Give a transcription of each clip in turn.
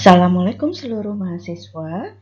Assalamualaikum seluruh mahasiswa.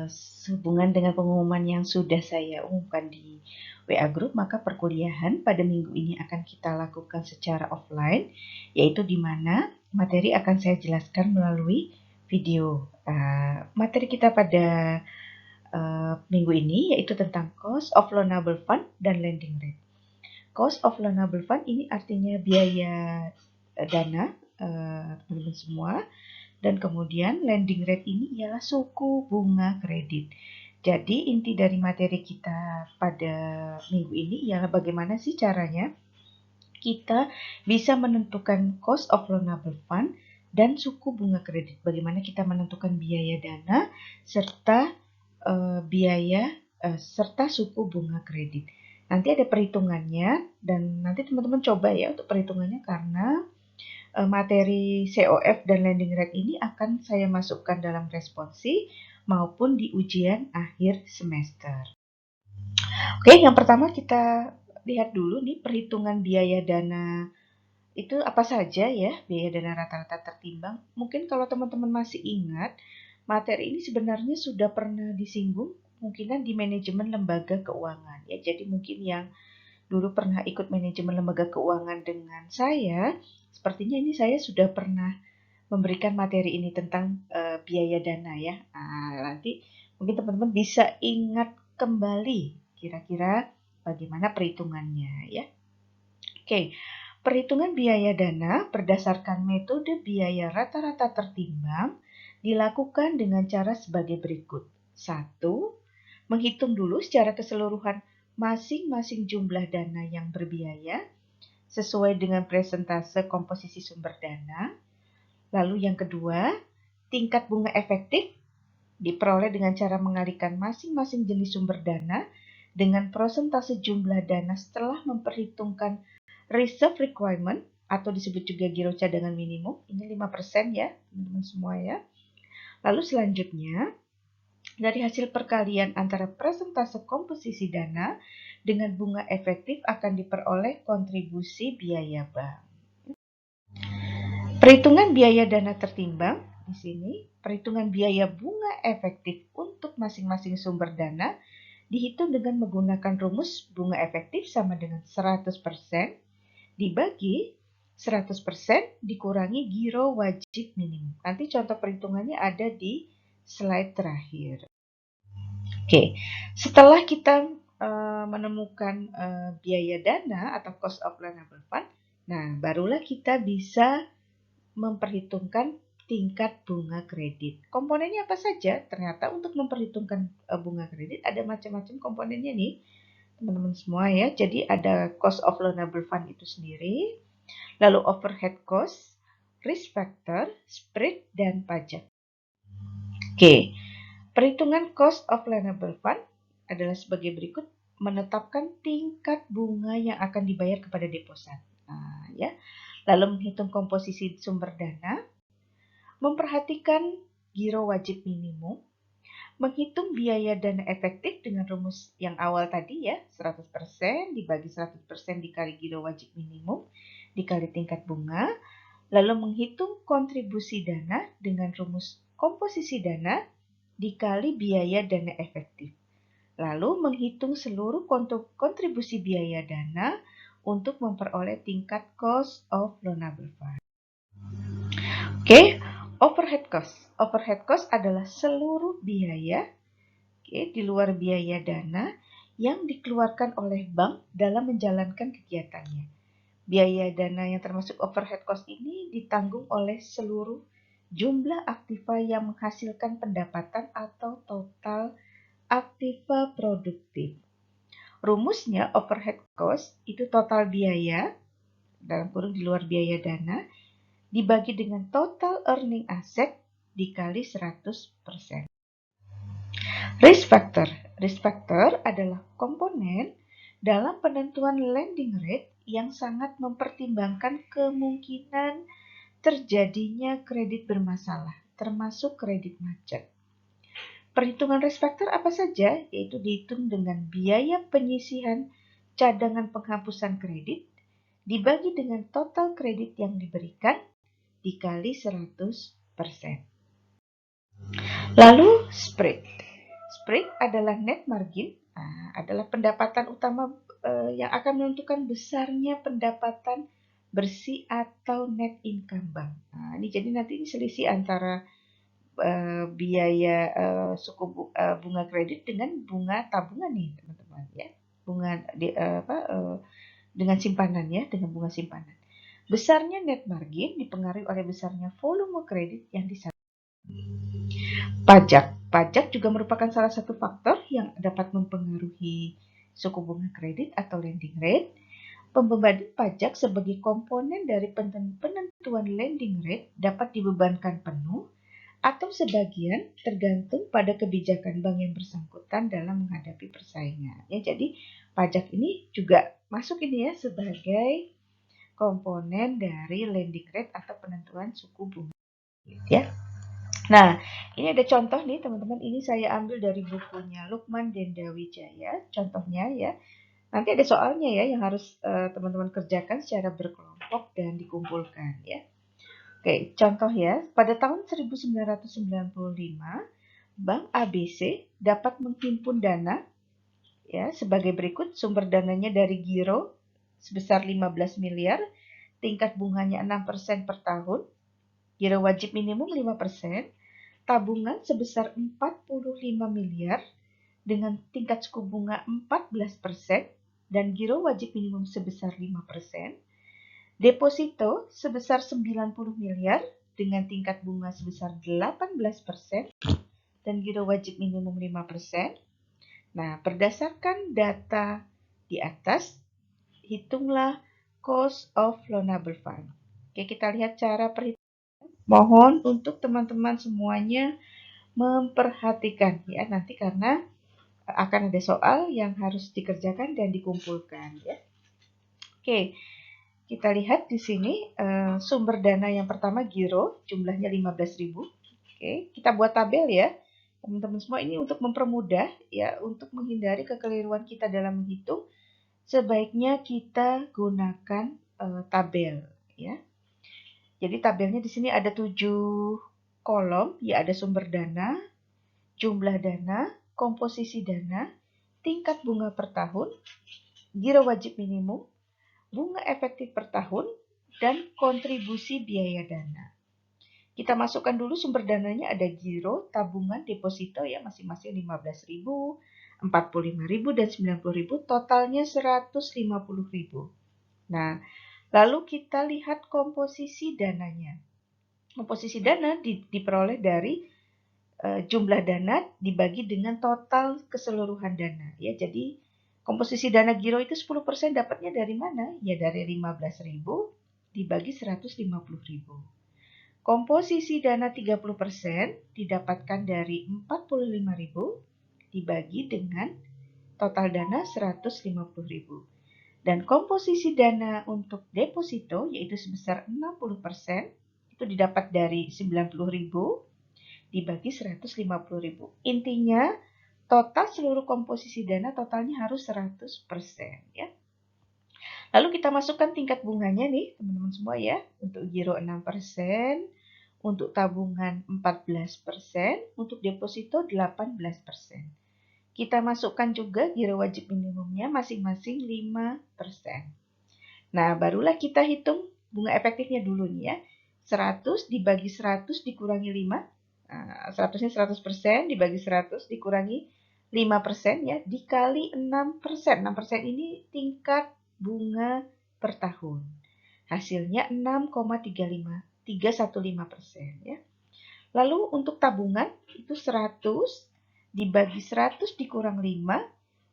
Sehubungan dengan pengumuman yang sudah saya umumkan di WA Group, maka perkuliahan pada minggu ini akan kita lakukan secara offline, yaitu di mana materi akan saya jelaskan melalui video. Materi kita pada minggu ini yaitu tentang Cost of Loanable Fund dan Lending Rate. Cost of Loanable Fund ini artinya biaya dana teman-teman semua. Dan kemudian lending rate ini ialah suku bunga kredit. Jadi inti dari materi kita pada minggu ini ialah bagaimana sih caranya kita bisa menentukan cost of loanable fund dan suku bunga kredit. Bagaimana kita menentukan biaya dana serta serta suku bunga kredit. Nanti ada perhitungannya dan nanti teman-teman coba ya untuk perhitungannya karena materi COF dan lending rate ini akan saya masukkan dalam responsi maupun di ujian akhir semester. Oke, yang pertama kita lihat dulu nih perhitungan biaya dana itu apa saja ya, biaya dana rata-rata tertimbang. Mungkin kalau teman-teman masih ingat, materi ini sebenarnya sudah pernah disinggung mungkinan di manajemen lembaga keuangan ya. Jadi mungkin yang dulu pernah ikut manajemen lembaga keuangan dengan saya, sepertinya ini saya sudah pernah memberikan materi ini tentang biaya dana ya. Nanti mungkin teman-teman bisa ingat kembali kira-kira bagaimana perhitungannya ya. Oke, perhitungan biaya dana berdasarkan metode biaya rata-rata tertimbang dilakukan dengan cara sebagai berikut. 1. Menghitung dulu secara keseluruhan masing-masing jumlah dana yang berbiaya sesuai dengan presentase komposisi sumber dana. Lalu yang kedua, tingkat bunga efektif diperoleh dengan cara mengalihkan masing-masing jenis sumber dana dengan persentase jumlah dana setelah memperhitungkan reserve requirement atau disebut juga giro cadangan minimum. Ini 5% ya, teman-teman semua ya. Lalu selanjutnya, dari hasil perkalian antara persentase komposisi dana dengan bunga efektif akan diperoleh kontribusi biaya bank. Perhitungan biaya dana tertimbang di sini, perhitungan biaya bunga efektif untuk masing-masing sumber dana dihitung dengan menggunakan rumus bunga efektif sama dengan 100% dibagi 100% dikurangi giro wajib minimum. Nanti contoh perhitungannya ada di slide terakhir. Oke, setelah kita menemukan biaya dana atau cost of loanable fund, nah barulah kita bisa memperhitungkan tingkat bunga kredit. Komponennya apa saja? Ternyata untuk memperhitungkan bunga kredit ada macam-macam komponennya nih, teman-teman semua ya. Jadi ada cost of loanable fund itu sendiri, lalu overhead cost, risk factor, spread, dan pajak. Oke, perhitungan cost of loanable fund adalah sebagai berikut: menetapkan tingkat bunga yang akan dibayar kepada deposan. Ya. Lalu menghitung komposisi sumber dana, memperhatikan giro wajib minimum, menghitung biaya dana efektif dengan rumus yang awal tadi ya, 100% dibagi 100% dikali giro wajib minimum dikali tingkat bunga, lalu menghitung kontribusi dana dengan rumus komposisi dana dikali biaya dana efektif. Lalu menghitung seluruh kontribusi biaya dana untuk memperoleh tingkat cost of loanable fund. Oke, overhead cost. Overhead cost adalah seluruh biaya di luar biaya dana yang dikeluarkan oleh bank dalam menjalankan kegiatannya. Biaya dana yang termasuk overhead cost ini ditanggung oleh seluruh jumlah aktiva yang menghasilkan pendapatan atau total aktiva produktif. Rumusnya overhead cost itu total biaya, dalam kurung di luar biaya dana, dibagi dengan total earning asset dikali 100%. Risk factor. Risk factor adalah komponen dalam penentuan lending rate yang sangat mempertimbangkan kemungkinan terjadinya kredit bermasalah, termasuk kredit macet. Perhitungan risk factor apa saja? Yaitu dihitung dengan biaya penyisihan cadangan penghapusan kredit dibagi dengan total kredit yang diberikan dikali 100%. Lalu spread. Spread adalah net margin, adalah pendapatan utama yang akan menentukan besarnya pendapatan bersih atau net income bank. Ini jadi nanti ini selisih antara biaya suku bunga kredit dengan bunga tabungan nih teman-teman ya, bunga dengan simpanan ya, dengan bunga simpanan. Besarnya net margin dipengaruhi oleh besarnya volume kredit yang disalurkan. Pajak juga merupakan salah satu faktor yang dapat mempengaruhi suku bunga kredit atau lending rate. Pembebanan pajak sebagai komponen dari penentuan lending rate dapat dibebankan penuh atau sebagian tergantung pada kebijakan bank yang bersangkutan dalam menghadapi persaingan. Ya, jadi pajak ini juga masuk ini ya sebagai komponen dari lending rate atau penentuan suku bunga. Ya. Nah, ini ada contoh nih teman-teman. Ini saya ambil dari bukunya Lukman Dendawijaya. Contohnya ya. Nanti ada soalnya ya yang harus teman-teman kerjakan secara berkelompok dan dikumpulkan ya. Oke, contoh ya. Pada tahun 1995, Bank ABC dapat menghimpun dana ya sebagai berikut. Sumber dananya dari giro sebesar 15 miliar, tingkat bunganya 6% per tahun, giro wajib minimum 5%, tabungan sebesar 45 miliar dengan tingkat suku bunga 14% dan giro wajib minimum sebesar 5%, deposito sebesar 90 miliar dengan tingkat bunga sebesar 18% dan giro wajib minimum 5%. Nah, berdasarkan data di atas, hitunglah cost of loanable fund. Oke, kita lihat cara perhitungan. Mohon untuk teman-teman semuanya memperhatikan ya nanti karena akan ada soal yang harus dikerjakan dan dikumpulkan ya. Oke, kita lihat di sini sumber dana yang pertama giro jumlahnya 15.000. Oke, kita buat tabel ya. Teman-teman semua ini untuk mempermudah ya, untuk menghindari kekeliruan kita dalam menghitung, sebaiknya kita gunakan tabel ya. Jadi tabelnya di sini ada 7 kolom ya, ada sumber dana, jumlah dana, komposisi dana, tingkat bunga per tahun, giro wajib minimum, bunga efektif per tahun, dan kontribusi biaya dana. Kita masukkan dulu sumber dananya, ada giro, tabungan, deposito ya, masing-masing 15.000, 45.000 dan 90.000, totalnya 150.000. Nah, lalu kita lihat komposisi dananya. Komposisi dana diperoleh dari jumlah dana dibagi dengan total keseluruhan dana ya. Jadi komposisi dana giro itu 10% dapatnya dari mana? Ya dari 15.000 dibagi 150.000. Komposisi dana 30% didapatkan dari 45.000 dibagi dengan total dana 150.000. Dan komposisi dana untuk deposito yaitu sebesar 60% itu didapat dari 90.000 dibagi 150.000. Intinya total seluruh komposisi dana totalnya harus 100% ya. Lalu kita masukkan tingkat bunganya nih teman-teman semua ya. Untuk giro 6%, untuk tabungan 14%, untuk deposito 18%. Kita masukkan juga giro wajib minimumnya masing-masing 5%. Nah, barulah kita hitung bunga efektifnya dulu nih ya. 100 dibagi 100 dikurangi 5. Nah, 100-nya 100% dibagi 100 dikurangi 5% ya, dikali 6%. 6% ini tingkat bunga per tahun. Hasilnya 6,315% ya. Lalu untuk tabungan itu 100 dibagi 100 dikurang 5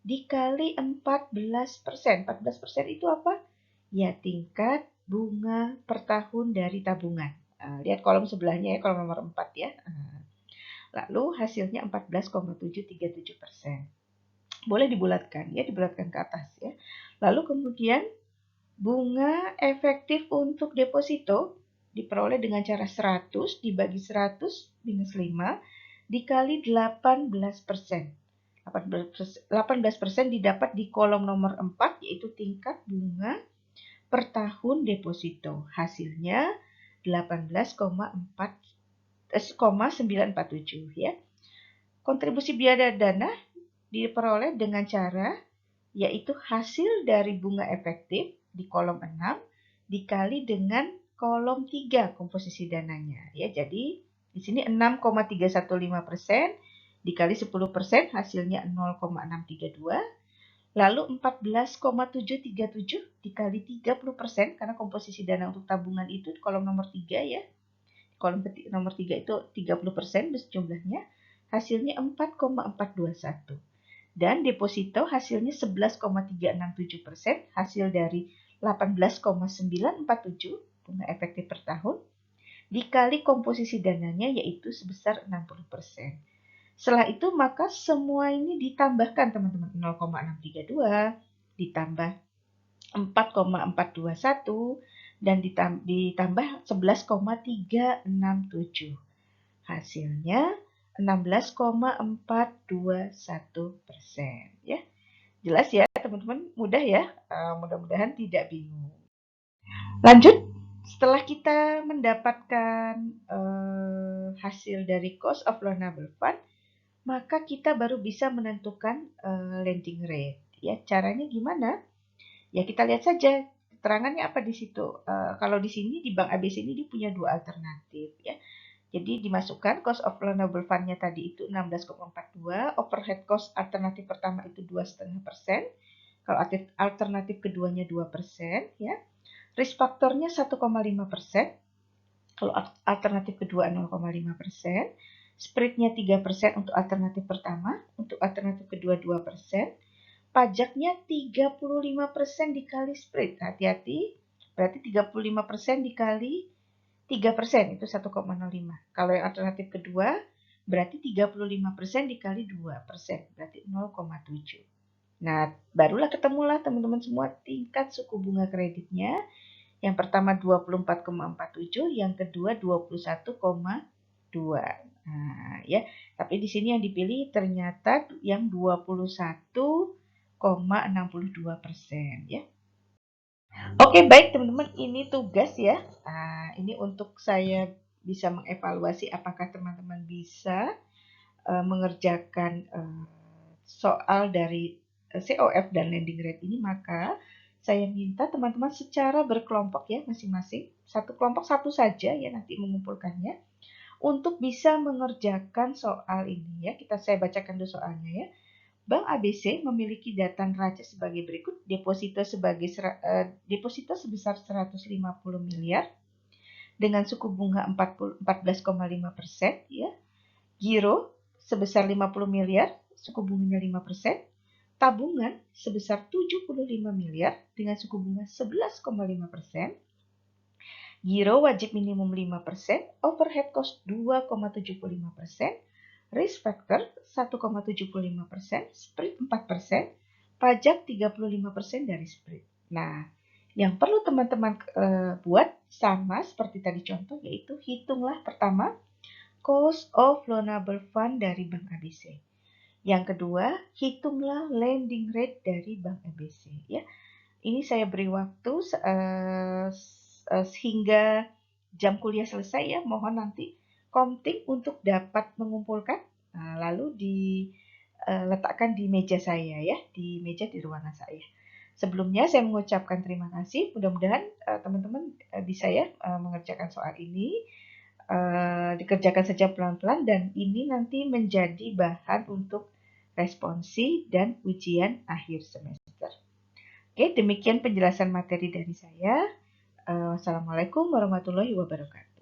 dikali 14%. 14% itu apa? Ya, tingkat bunga per tahun dari tabungan. Lihat kolom sebelahnya ya, kolom nomor 4 ya. Lalu hasilnya 14,737%. Boleh dibulatkan ya, dibulatkan ke atas ya. Lalu kemudian bunga efektif untuk deposito diperoleh dengan cara 100 dibagi 100 minus 5 dikali 18%. 18% didapat di kolom nomor 4 yaitu tingkat bunga per tahun deposito. Hasilnya 18,4 947 ya. Kontribusi biaya dana diperoleh dengan cara yaitu hasil dari bunga efektif di kolom 6 dikali dengan kolom 3 komposisi dananya ya. Jadi di sini 6,315% dikali 10% hasilnya 0,632. Lalu 14,737 dikali 30% karena komposisi dana untuk tabungan itu di kolom nomor 3 ya. Kolom nomor 3 itu 30% jumlahnya. Hasilnya 4,421. Dan deposito hasilnya 11,367%, hasil dari 18,947 bunga efektif per tahun, dikali komposisi dananya yaitu sebesar 60%. Setelah itu maka semua ini ditambahkan teman-teman, 0,632 ditambah 4,421 dan ditambah 11,367. Hasilnya 16,421% ya. Jelas ya teman-teman, mudah ya. Mudah-mudahan tidak bingung. Lanjut, setelah kita mendapatkan hasil dari cost of loanable fund, maka kita baru bisa menentukan lending rate. Ya, caranya gimana? Ya kita lihat saja keterangannya apa di situ. Kalau di sini di Bank ABC ini dia punya dua alternatif ya. Jadi dimasukkan cost of loanable fund-nya tadi itu 16,42, overhead cost alternatif pertama itu 2,5%, kalau alternatif keduanya 2% ya. Risk faktornya 1,5%, kalau alternatif kedua 0,5%. Spreadnya 3% untuk alternatif pertama, untuk alternatif kedua 2%. Pajaknya 35% dikali spread. Hati-hati, berarti 35% dikali 3% itu 1,05. Kalau yang alternatif kedua, berarti 35% dikali 2%, berarti 0,7. Nah, barulah ketemulah teman-teman semua tingkat suku bunga kreditnya. Yang pertama 24,47, yang kedua 21,2. Nah, ya. Tapi di sini yang dipilih ternyata yang 21,62% ya. Oke, baik teman-teman, ini tugas ya. Nah, ini untuk saya bisa mengevaluasi apakah teman-teman bisa mengerjakan soal dari COF dan lending rate ini, maka saya minta teman-teman secara berkelompok ya masing-masing. Satu kelompok satu saja ya nanti mengumpulkannya. Untuk bisa mengerjakan soal ini ya, saya bacakan dulu soalnya ya. Bank ABC memiliki data neraca sebagai berikut: deposito sebesar 150 miliar dengan suku bunga 14,5% ya. Giro sebesar 50 miliar, suku bunganya 5%. Tabungan sebesar 75 miliar dengan suku bunga 11,5%. Giro wajib minimum 5%, overhead cost 2,75%, risk factor 1,75%, spread 4%, pajak 35% dari spread. Nah, yang perlu teman-teman buat sama seperti tadi contoh, yaitu hitunglah pertama cost of loanable fund dari Bank ABC. Yang kedua, hitunglah lending rate dari Bank ABC. Ya, ini saya beri waktu hingga jam kuliah selesai ya. Mohon nanti komting untuk dapat mengumpulkan, lalu diletakkan di meja saya ya, di meja di ruangan saya. Sebelumnya saya mengucapkan terima kasih. Mudah-mudahan teman-teman bisa ya mengerjakan soal ini. Dikerjakan saja pelan-pelan dan ini nanti menjadi bahan untuk responsi dan ujian akhir semester. Oke, demikian penjelasan materi dari saya. Wassalamualaikum warahmatullahi wabarakatuh.